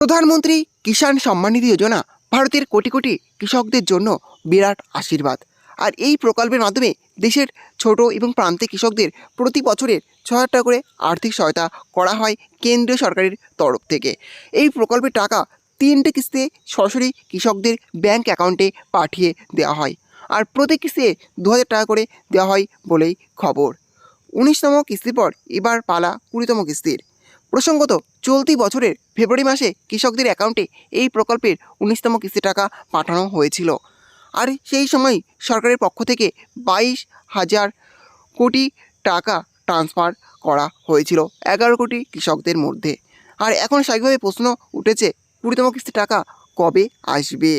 প্রধানমন্ত্রী কিষাণ সম্মান নিধি যোজনা ভারতের কোটি কোটি কৃষকদের জন্য বিরাট আশীর্বাদ। আর এই প্রকল্পের মাধ্যমে দেশের ছোট এবং প্রান্তিক কৃষকদের প্রতি বছরের ৬,০০০ টাকা করে আর্থিক সহায়তা করা হয় কেন্দ্রীয় সরকারের তরফ থেকে। এই প্রকল্পের টাকা ৩টে কিস্তিতে সরাসরি কৃষকদের ব্যাংক অ্যাকাউন্টে পাঠিয়ে দেওয়া হয়। আর প্রতি কিস্তিতে ২,০০০ টাকা করে দেওয়া হয় বলেই খবর। ১৯তম কিস্তির পর এবার পালা ২০তম কিস্তির। প্রসঙ্গত, চলতি বছরের ফেব্রুয়ারি মাসে কৃষকদের অ্যাকাউন্টে এই প্রকল্পের ১৯তম কিস্তি টাকা পাঠানো হয়েছিল। আর সেই সময় সরকারের পক্ষ থেকে ২২,০০০ কোটি টাকা ট্রান্সফার করা হয়েছিল ১১ কোটি কৃষকদের মধ্যে। আর এখন স্বাভাবিকভাবে প্রশ্ন উঠেছে ২০তম কিস্তি টাকা কবে আসবে।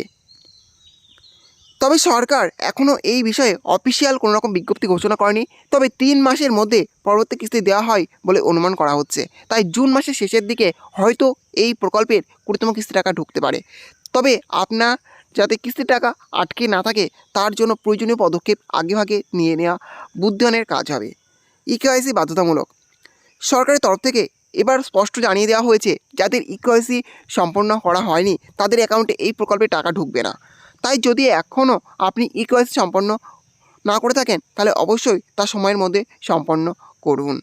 তবে সরকার এখনও এই বিষয়ে অফিসিয়াল কোনো রকম বিজ্ঞপ্তি ঘোষণা করেনি। তবে ৩ মাসের মধ্যে পরবর্তী কিস্তি দেওয়া হয় বলে অনুমান করা হচ্ছে। তাই জুন মাসের শেষের দিকে হয়তো এই প্রকল্পের ২০তম কিস্তি টাকা ঢুকতে পারে। তবে আপনার যাতে কিস্তির টাকা আটকে না থাকে তার জন্য প্রয়োজনীয় পদক্ষেপ আগেভাগে নিয়ে নেওয়া বুদ্ধিমানের কাজ হবে। ইকেওয়াইসি বাধ্যতামূলক। সরকারের তরফ থেকে এবার স্পষ্ট জানিয়ে দেওয়া হয়েছে, যাদের ইকেওয়াইসি সম্পন্ন করা হয়নি তাদের অ্যাকাউন্টে এই প্রকল্পে টাকা ঢুকবে না। তাই যদি এখনও আপনি ইকেওয়াইসি সম্পন্ন না করে থাকেন তাহলে অবশ্যই তা সময়ের মধ্যে সম্পন্ন করুন।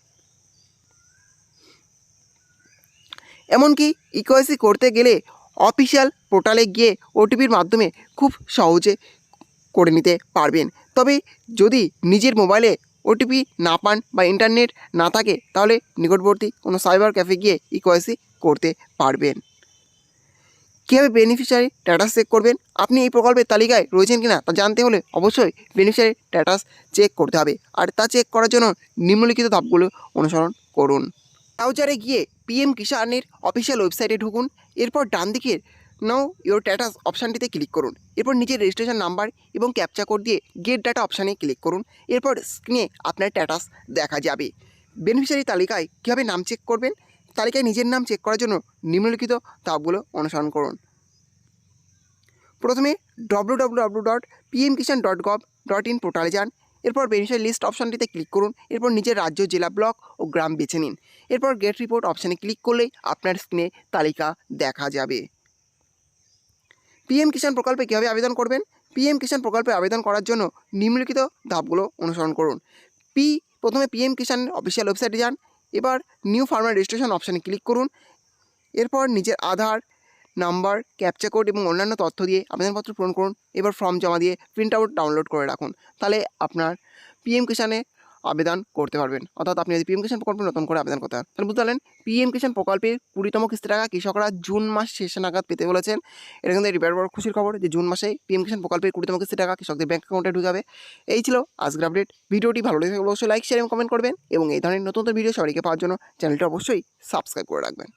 এমনকি ইকেওয়াইসি করতে গেলে অফিসিয়াল পোর্টালে গিয়ে ওটিপির মাধ্যমে খুব সহজে করে নিতে পারবেন। তবে যদি নিজের মোবাইলে ওটিপি না পান বা ইন্টারনেট না থাকে তাহলে নিকটবর্তী কোনো সাইবার ক্যাফে গিয়ে ইকেওয়াইসি করতে পারবেন। কীভাবে বেনিফিশিয়ারি স্ট্যাটাস চেক করবেন? আপনি এই প্রকল্পের তালিকায় রয়েছেন কিনা তা জানতে হলে অবশ্যই বেনিফিশিয়ারি স্ট্যাটাস চেক করতে হবে। আর তা চেক করার জন্য নিম্নলিখিত ধাপগুলো অনুসরণ করুন। ব্রাউজারে গিয়ে পিএম কিষাণের অফিসিয়াল ওয়েবসাইটে ঢুকুন। এরপর ডান দিকের নাও ইওর স্ট্যাটাস অপশানটিতে ক্লিক করুন। এরপর নিজের রেজিস্ট্রেশন নাম্বার এবং ক্যাপচা কোড দিয়ে গেট ডাটা অপশানে ক্লিক করুন। এরপর স্ক্রিনে আপনার স্ট্যাটাস দেখা যাবে। বেনিফিশিয়ারি তালিকায় কীভাবে নাম চেক করবেন? তালিকায় নিজের নাম চেক করার জন্য নিম্নলিখিত ধাপগুলো অনুসরণ করুন। প্রথমে www.pmkishan.gov.in পোর্টালে যান। এরপর বেনিফিশিয়ারি লিস্ট অপশানটিতে ক্লিক করুন। এরপর নিজের রাজ্য, জেলা, ব্লক ও গ্রাম বেছে নিন। এরপর গেট রিপোর্ট অপশানে ক্লিক করলেই আপনার স্ক্রিনে তালিকা দেখা যাবে। পিএম কিষাণ প্রকল্পে কীভাবে আবেদন করবেন? পিএম কিষাণ প্রকল্পে আবেদন করার জন্য নিম্নলিখিত ধাপগুলো অনুসরণ করুন। প্রথমে পিএম কিষাণের অফিসিয়াল ওয়েবসাইটে যান। এবার নিউ ফার্মার রেজিস্ট্রেশন অপশানে ক্লিক করুন। এরপর নিজের আধার নাম্বার, ক্যাপচা কোড এবং অন্যান্য তথ্য দিয়ে আবেদনপত্র পূরণ করুন। এবার ফর্ম জমা দিয়ে প্রিন্ট আউট ডাউনলোড করে রাখুন। তাহলে আপনার পিএম কিষাণে আবেদন করতে পারবেন। অর্থাৎ আপনি যদি পিএম কিষাণ প্রকল্পে নতুন করে আবেদন করতে পারেন তাহলে বুঝতে পারলেন পিএম কিষাণ প্রকল্পের ২০তম কিস্তি টাকা কৃষকরা জুন মাস শেষে নাগাদ পেতে বলেছেন। এটা কিন্তু এটি বড় খুশির খবর যে জুন মাসে পিএম কিষাণ প্রকল্পের ২০তম কিস্তি টাকা কৃষকদের ব্যাঙ্ক অ্যাকাউন্টে ঢুকাবে। এই ছিল আজকের আপডেট। ভিডিওটি ভালো লেগে থাকলে অবশ্যই লাইক, শেয়ার এবং কমেন্ট করবেন এবং এই ধরনের নতুন ভিডিও সবাইকে পাওয়ার জন্য চ্যানেলটি অবশ্যই সাবস্ক্রাইব করে রাখবেন।